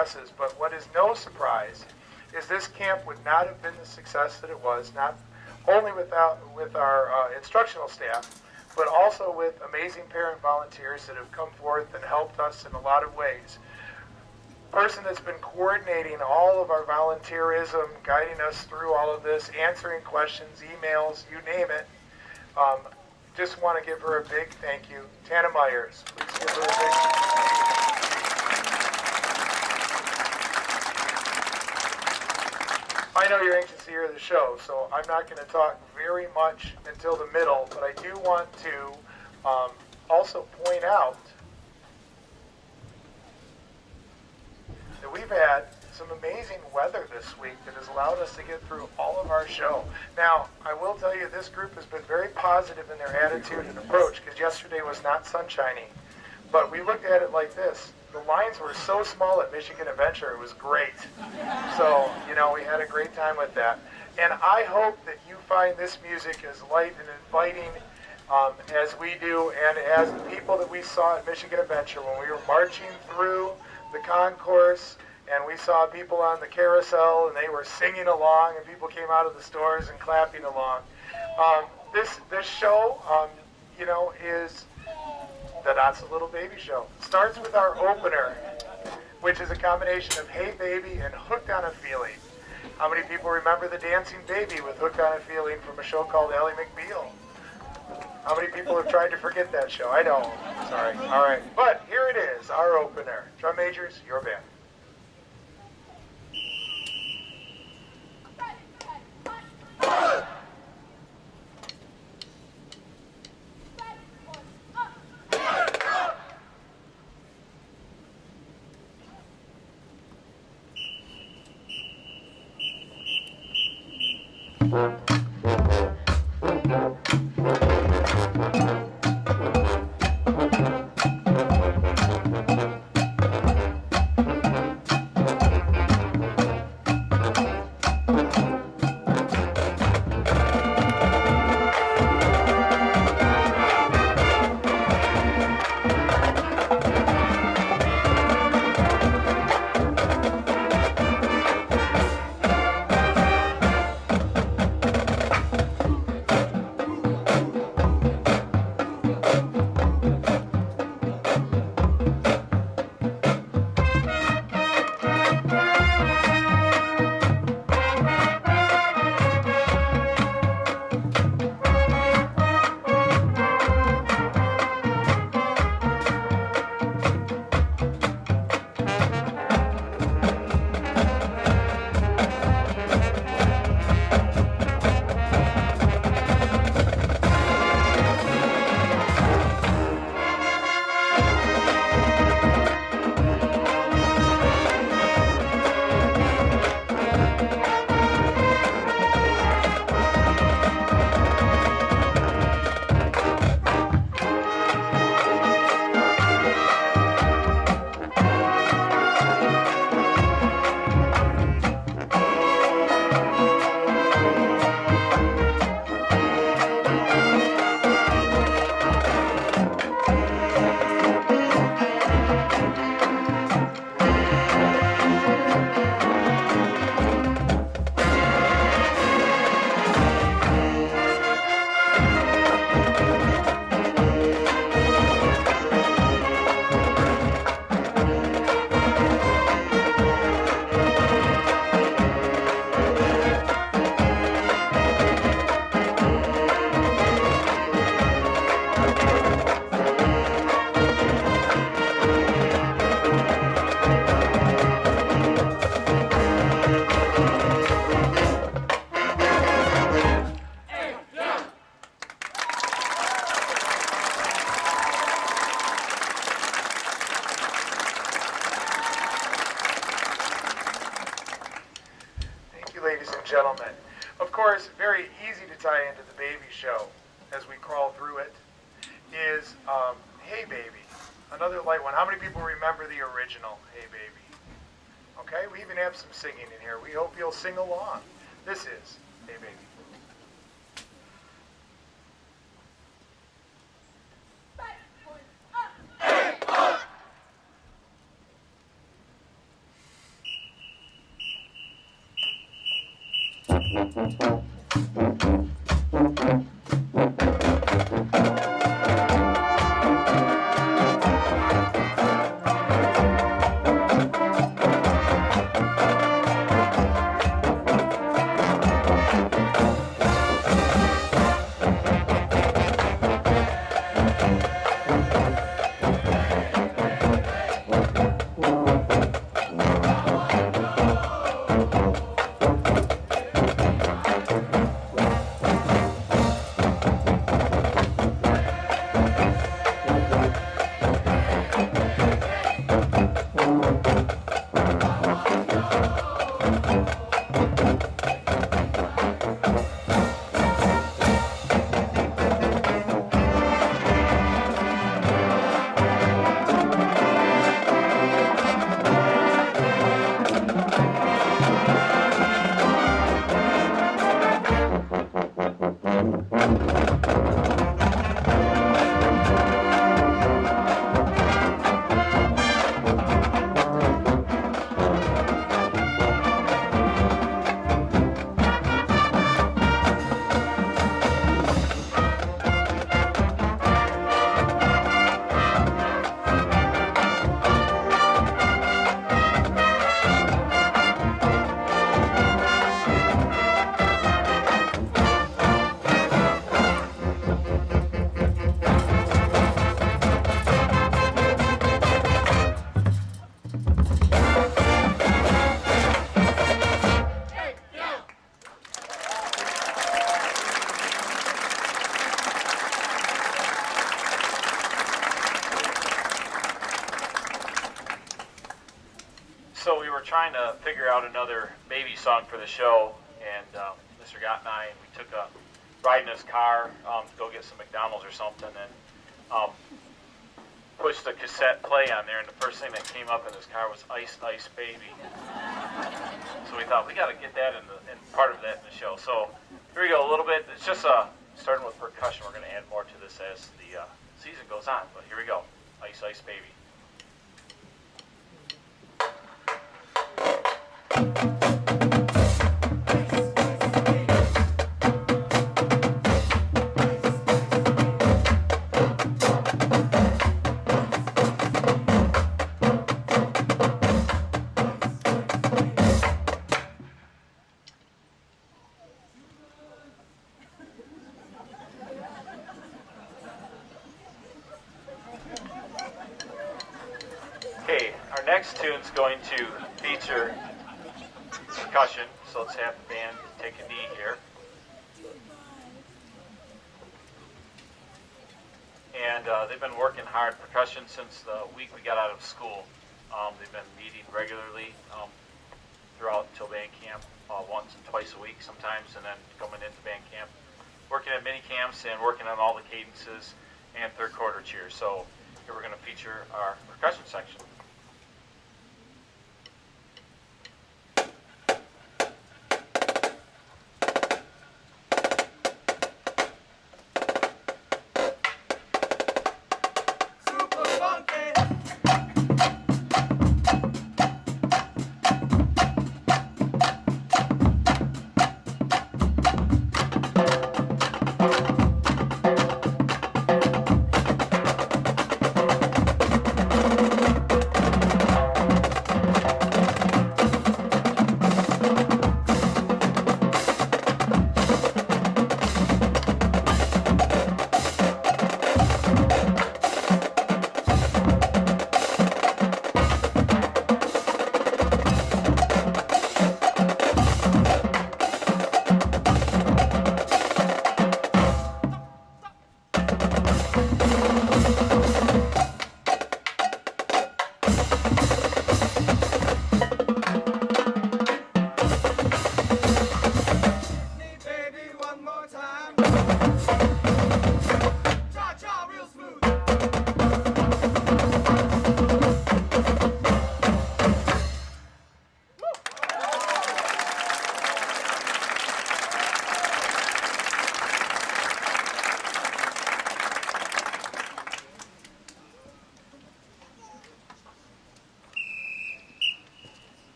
addresses, but what is no surprise is this camp would not have been the success that it was, not only with our instructional staff, but also with amazing parent volunteers that have come forth and helped us in a lot of ways. Person that's been coordinating all of our volunteerism, guiding us through all of this, answering questions, emails, you name it. Just want to give her a big thank you. Tana Myers, please give her a big I know you're anxious to hear the show, so I'm not going to talk very much until the middle, but I do want to also point out that we've had some amazing weather this week that has allowed us to get through all of our show. Now, I will tell you, this group has been very positive in their attitude and approach, because yesterday was not sunshiny. But we looked at it like this. The lines were so small at Michigan Adventure, it was great. So, you know, we had a great time with that. And I hope that you find this music as light and inviting as we do, and as the people that we saw at Michigan Adventure when we were marching through the concourse, and we saw people on the carousel, and they were singing along, and people came out of the stores and clapping along. This show, you know, is the That's a Little Baby Show. It starts with our opener, which is a combination of Hey Baby and Hooked on a Feeling. How many people remember the Dancing Baby with Hooked on a Feeling from a show called Ally McBeal? How many people have tried to forget that show? I know. Sorry. All right. But here it is, our opener. Drum majors, your band. Gentlemen. Of course, very easy to tie into the baby show as we crawl through it is Hey Baby, another light one. How many people remember the original Hey Baby? Okay, we even have some singing in here. We hope you'll sing along. This is Hey Baby. So we were trying to figure out another baby song for the show, and Mr. Gott and I, we took a ride in his car to go get some McDonald's or something, and pushed the cassette play on there, and the first thing that came up in his car was Ice Ice Baby. So we thought we got to get that in part of that in the show. So here we go, a little bit. It's just starting with percussion. We're going to add more to this as the season goes on, but here we go, Ice Ice Baby. Okay, our next tune's going to feature percussion, so let's have the band take a knee here. And they've been working hard percussion since the week we got out of school. They've been meeting regularly throughout until band camp, once and twice a week sometimes, and then coming into band camp, working at mini camps and working on all the cadences and third quarter cheers. So here we're going to feature our percussion section.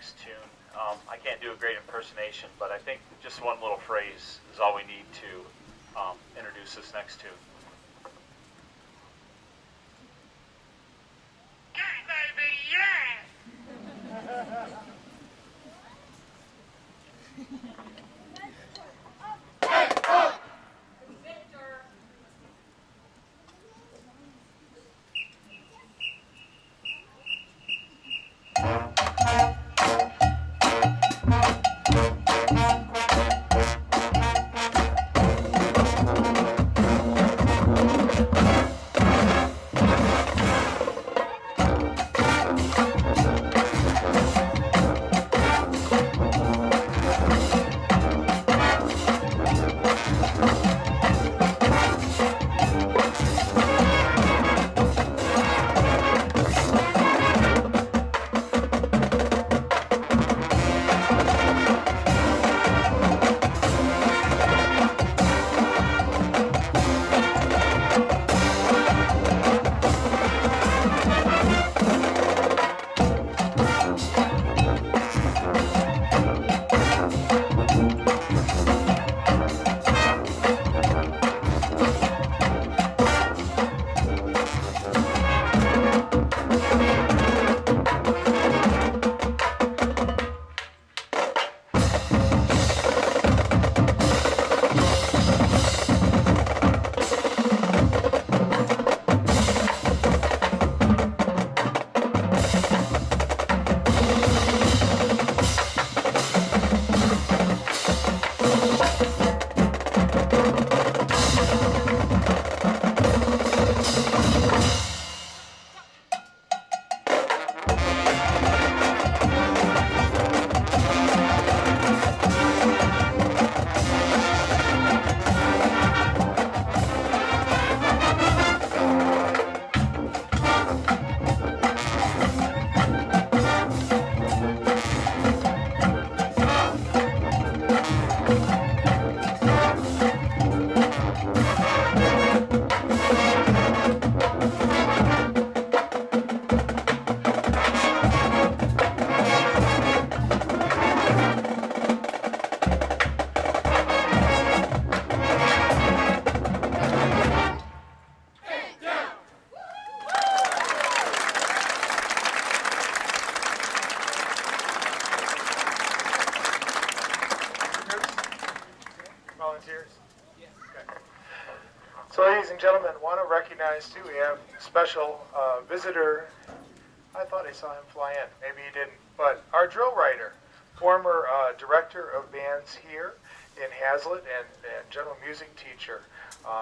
next tune. I can't do a great impersonation, but I think just one little phrase is all we need to introduce this next tune. Yeah, baby, yeah! Volunteers? Yes. Okay. So, ladies and gentlemen, want to recognize too, we have special visitor. I thought I saw him fly in. Maybe he didn't. But our drill writer, former director of bands here in Haslett and general music teacher,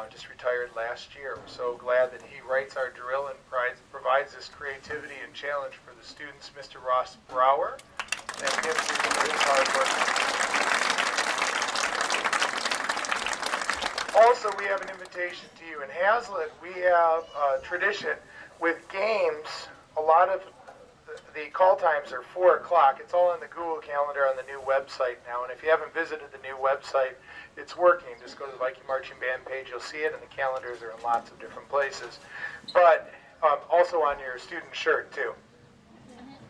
just retired last year. We're so glad that he writes our drill and provides this creativity and challenge for the students, Mr. Ross Brower. And him for his hard work. Also, we have an invitation to you. In Haslett, we have a tradition with games. A lot of the call times are 4 o'clock. It's all in the Google Calendar on the new website now. And if you haven't visited the new website, it's working. Just go to the Viking Marching Band page. You'll see it, and the calendars are in lots of different places. But also on your student shirt, too.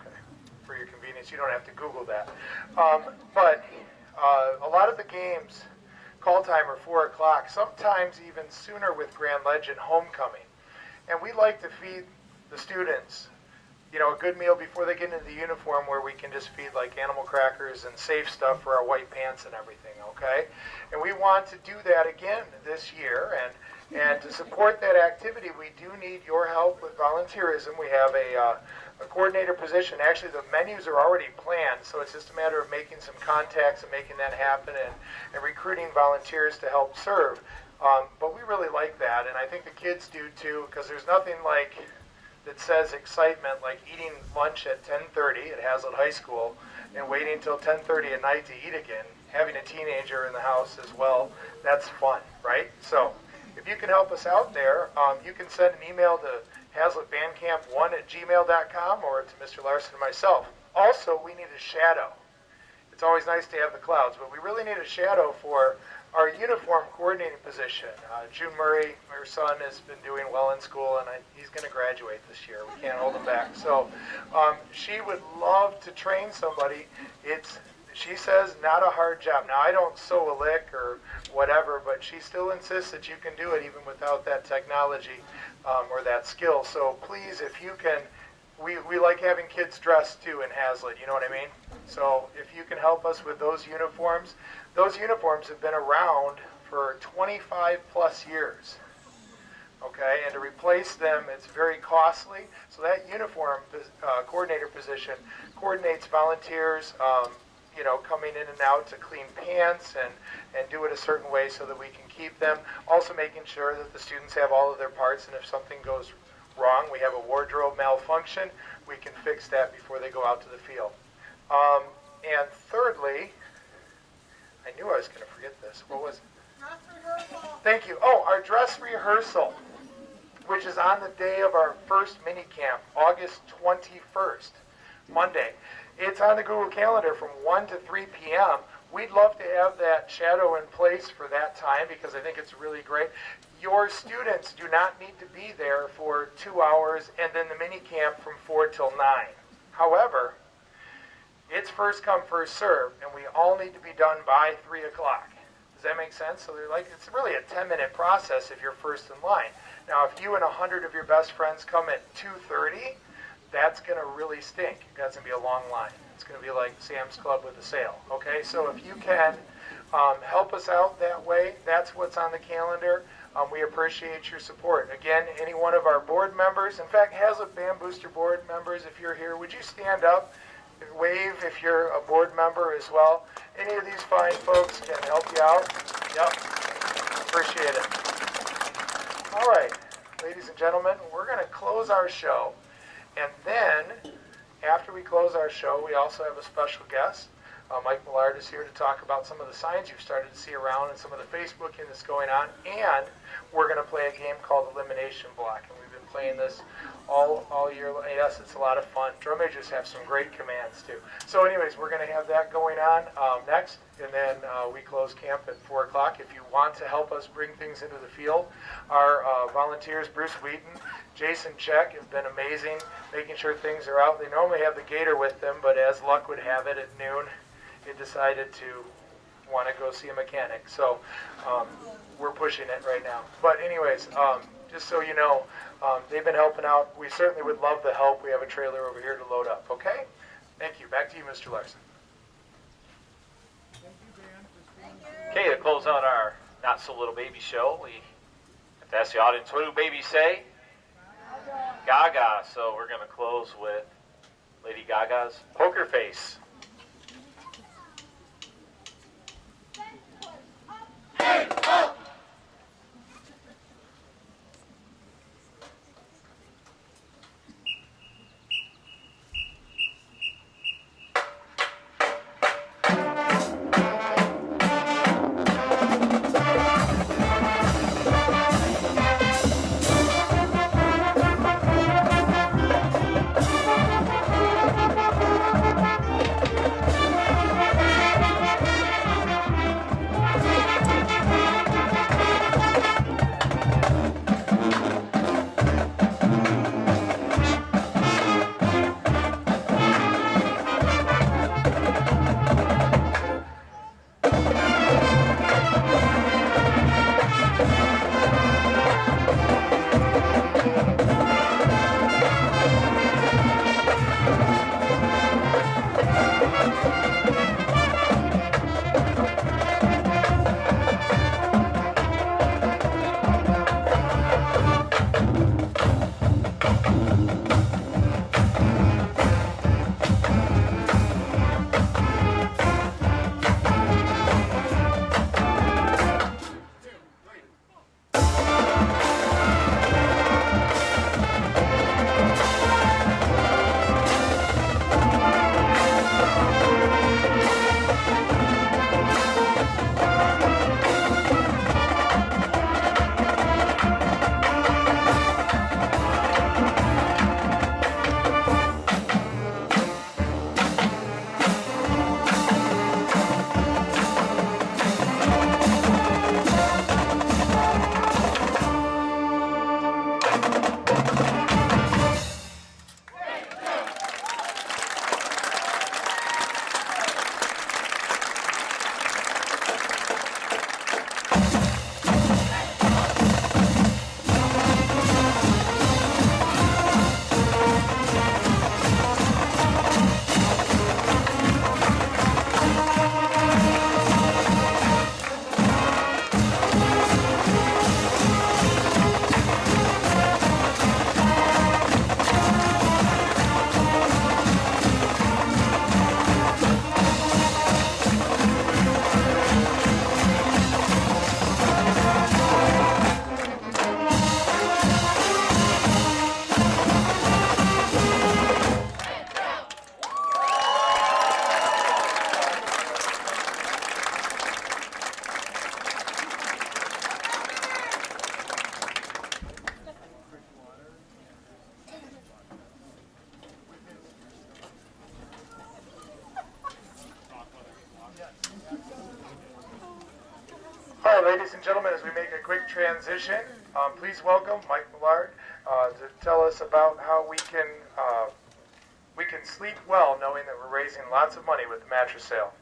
Okay. For your convenience, you don't have to Google that. But a lot of the games call time are 4 o'clock, sometimes even sooner with Grand Legend Homecoming. And we like to feed the students, a good meal before they get into the uniform where we can just feed like animal crackers and safe stuff for our white pants and everything, okay? And we want to do that again this year. And to support that activity, we do need your help with volunteerism. We have a coordinator position. Actually, the menus are already planned, so it's just a matter of making some contacts and making that happen and recruiting volunteers to help serve. But we really like that, and I think the kids do too, because there's nothing like that says excitement like eating lunch at 10:30 at Haslett High School and waiting until 10:30 at night to eat again. Having a teenager in the house as well, that's fun, right? So if you can help us out there, you can send an email to HaslettBandcamp1@gmail.com or to Mr. Larson and myself. Also, we need a shadow. It's always nice to have the clouds, but we really need a shadow for our uniform coordinating position. June Murray, her son, has been doing well in school, and he's going to graduate this year. We can't hold him back. So she would love to train somebody. She says, not a hard job. Now, I don't sew a lick or whatever, but she still insists that you can do it even without that technology or that skill. So please, if you can, we like having kids dressed too in Haslett, you know what I mean? So if you can help us with those uniforms have been around for 25 plus years. Okay, and to replace them, it's very costly. So that uniform coordinator position coordinates volunteers, coming in and out to clean pants and do it a certain way so that we can keep them. Also making sure that the students have all of their parts, and if something goes wrong, we have a wardrobe malfunction, we can fix that before they go out to the field. And thirdly, I knew I was going to forget this. What was it? Dress rehearsal. Thank you. Oh, our dress rehearsal, which is on the day of our first mini camp, August 21st, Monday. It's on the Google Calendar from 1 to 3 p.m. We'd love to have that shadow in place for that time because I think it's really great. Your students do not need to be there for 2 hours and then the mini camp from 4 till 9. However, it's first come, first serve, and we all need to be done by 3 o'clock. Does that make sense? So it's really a 10-minute process if you're first in line. Now, if you and 100 of your best friends come at 2:30, that's going to really stink. That's going to be a long line. It's going to be like Sam's Club with a sale. Okay, so if you can help us out that way, that's what's on the calendar. We appreciate your support. Again, any one of our board members, in fact, Haslett Band Booster board members, if you're here, would you stand up? Wave if you're a board member as well. Any of these fine folks can help you out. Yep, appreciate it. All right, ladies and gentlemen, we're going to close our show. And then, after we close our show, we also have a special guest. Mike Millard is here to talk about some of the signs you've started to see around and some of the Facebooking that's going on. And we're going to play a game called Elimination Block. And we've been playing this all year. Yes, it's a lot of fun. Drum majors have some great commands, too. So anyways, we're going to have that going on next. And then we close camp at 4 o'clock. If you want to help us bring things into the field, our volunteers, Bruce Wheaton, Jason Check, have been amazing, making sure things are out. They normally have the gator with them, but as luck would have it, at noon, they decided to want to go see a mechanic. So we're pushing it right now. But anyways, just so you know, they've been helping out. We certainly would love the help. We have a trailer over here to load up, okay? Thank you. Back to you, Mr. Larson. Okay, to close out our Not So Little Baby show, we have to ask the audience, what do babies say? Gaga. So we're going to close with Lady Gaga's Poker Face. ladies and gentlemen, as we make a quick transition, please welcome Mike Millard to tell us about how we can sleep well knowing that we're raising lots of money with the mattress sale.